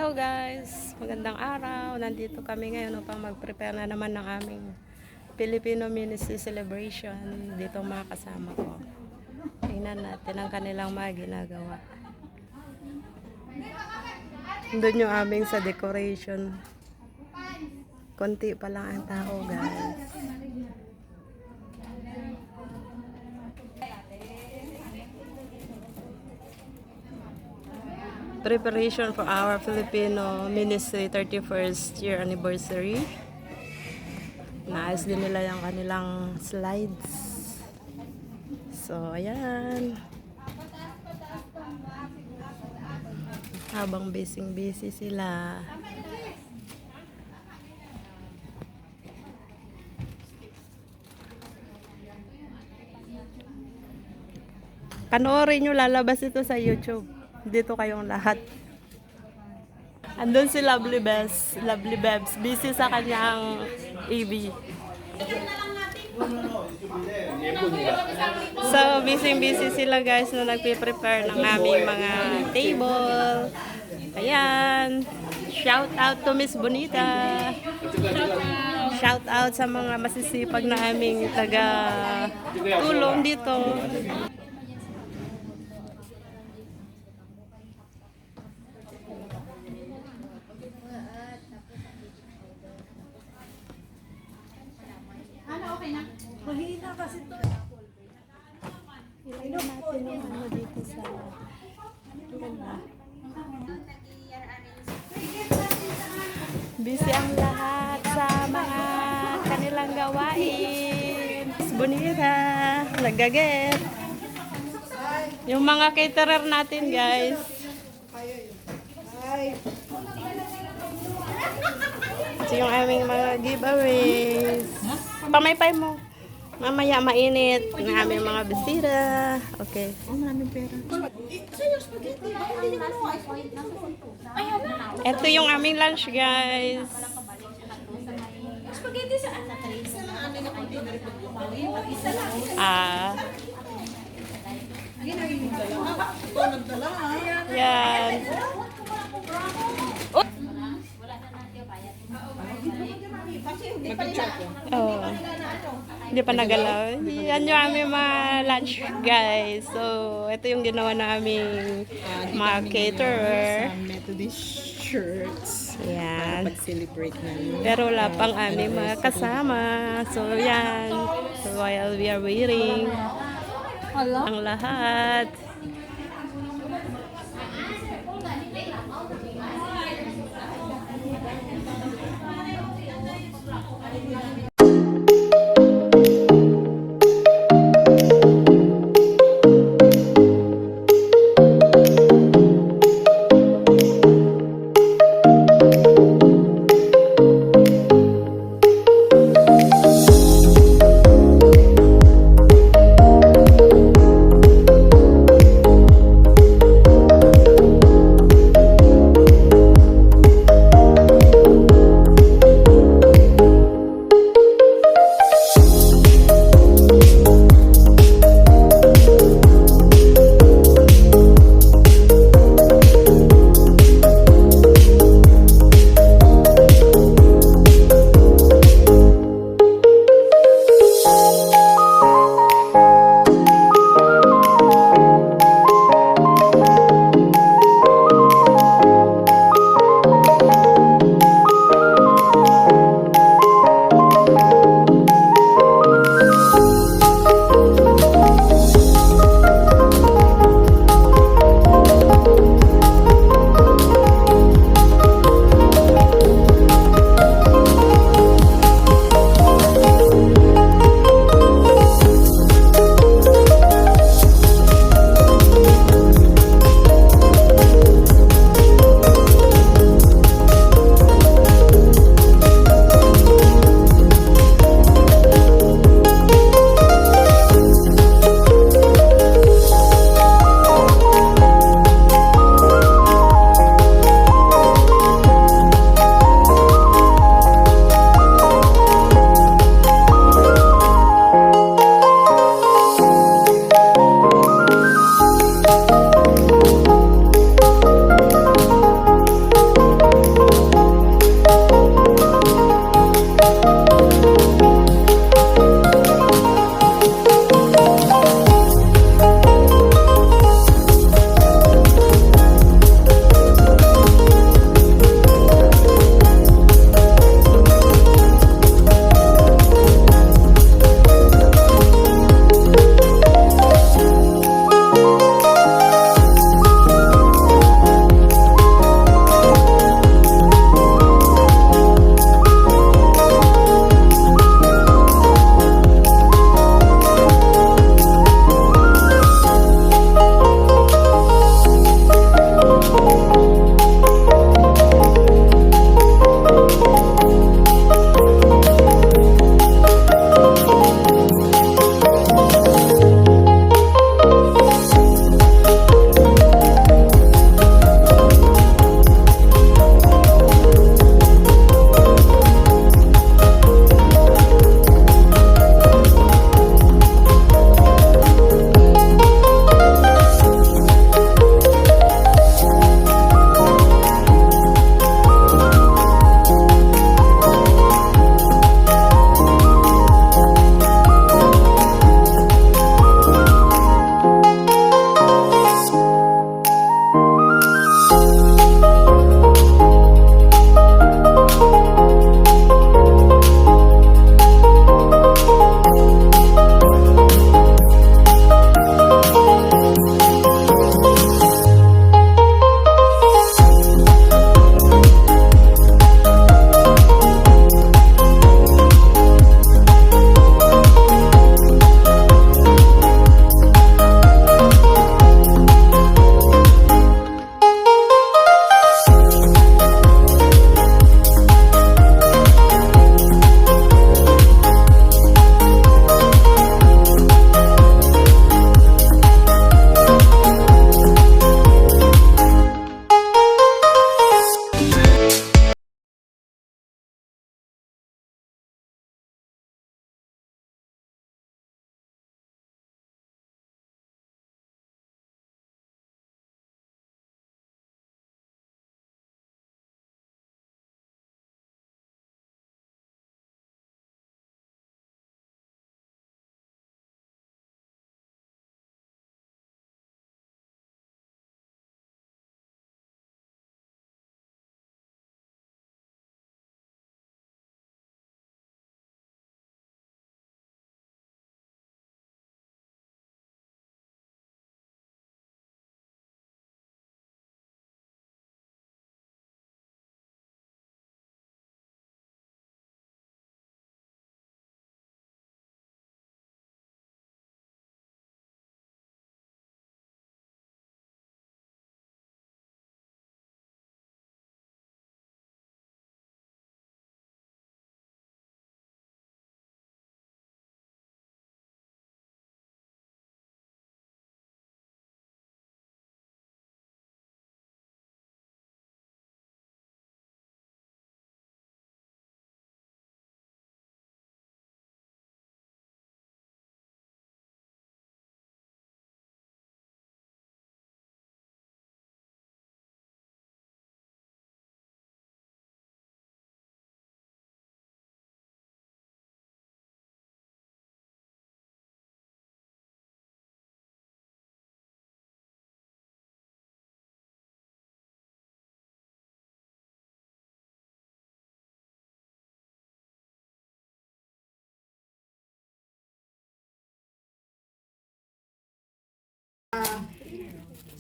Hello guys, magandang araw. Nandito kami ngayon upang mag-prepare na naman ng aming Filipino Ministry Celebration. Dito mga kasama ko. Tingnan natin ang kanilang mga ginagawa. Doon yung aming sa decoration. Konti pa lang ang tao guys. Preparation for our Filipino Ministry 31st year anniversary. Naayos din nila yung kanilang slides. So, ayan. Habang busy sila. Panoorin nyo, lalabas ito sa YouTube. Dito kayong lahat. Andun si Lovely Bebs. Lovely Bebs. Busy sa kanyang AV. So, busy sila guys na nagpe-prepare ng aming mga table. Ayan. Shout out to Miss Bonita. Shout out sa mga masisipag na aming taga-tulong dito. Mahina kasi ito. Ilagay natin yung ano dito sa busy ang lahat sa mga kanilang gawain. Bonita, nagaget. Yung mga caterer natin guys. Ito yung aming mga giveaways. Pamaypay mo. Mamaya mainit ng aming mga bisita. Okay. Ang maraming pera. Sa'yo, spaghetti. Hindi naman Ito yung aming lunch, guys. spaghetti sa anak. Isa lang amin na container ito. Isa lang. Yan ang yung dalawa. Ito nagdala ha. Yan. Oh. Hindi pa nagalaw. Yan yung aming mga lunch, guys. So, ito yung ginawa na aming mga caterer. Sa Methodist shirts. Yan. Pag-celebrate namin. Pero wala pang aming mga kasama. So, yan. So, while we are waiting, ang lahat.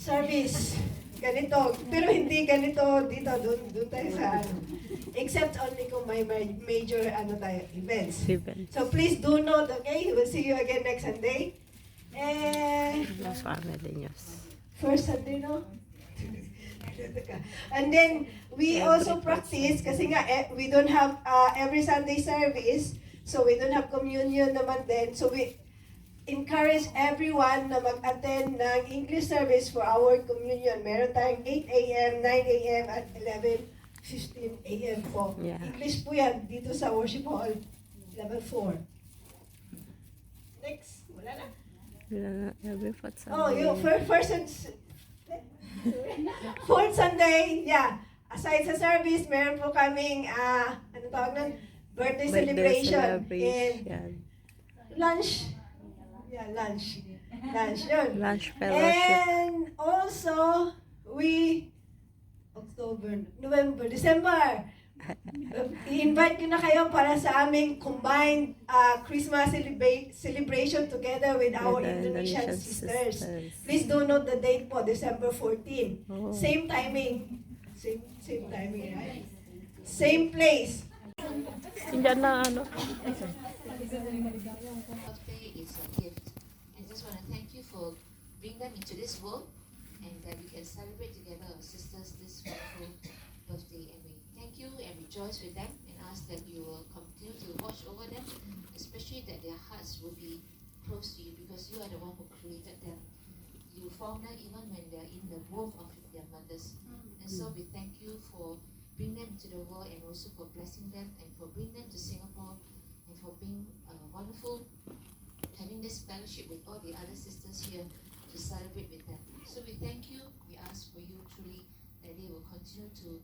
service. Ganito. Pero hindi ganito dito. Doon tayo sa ano. Except only kung may major events. Events. So please do note, okay? We'll see you again next Sunday. And Los family news. first Sunday, no? And then we also practice kasi nga we don't have every Sunday service, so we don't have communion naman din. So we encourage everyone na mag-attend ng English service for our communion. Meron tayong 8 a.m., 9 a.m. at 11:15 a.m. po. Yeah. English po yan dito sa worship hall, level 4. Next, wala na. Every fourth Sunday. Oh, yung fourth Sunday, yeah. Aside sa service, meron po kaming, ano tawag nun? Birthday celebration. And lunch. Yeah, lunch. Lunch yun. Lunch fellowship. And also, November, December, i-invite ko na kayo para sa aming combined Christmas celebration together with our With the Indonesian Indonesian sisters. sisters. Please do note the date po, December 14. Oh. Same timing. Same timing, right? Same place. Hindi na ano. Birthday is a gift. I just want to thank you for bringing them into this world and that we can celebrate together our sisters this wonderful birthday. And we thank you and rejoice with them and ask that you will continue to watch over them, especially that their hearts will be close to you because you are the one who created them. You formed them even when they are in the womb of their mothers. And so we thank you for bringing them into the world and also for blessing them and for bringing them to Singapore and for being wonderful, having this fellowship with all the other sisters here to celebrate with them. So we thank you. We ask for you truly that they will continue to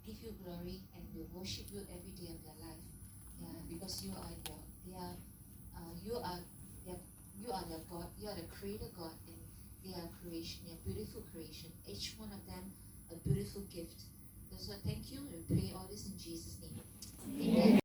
give you glory and will worship you every day of their life. Yeah, because you are you are the God. You are the Creator God, and they are creation. They are beautiful creation. Each one of them a beautiful gift. So thank you. We pray all this in Jesus' name. Amen.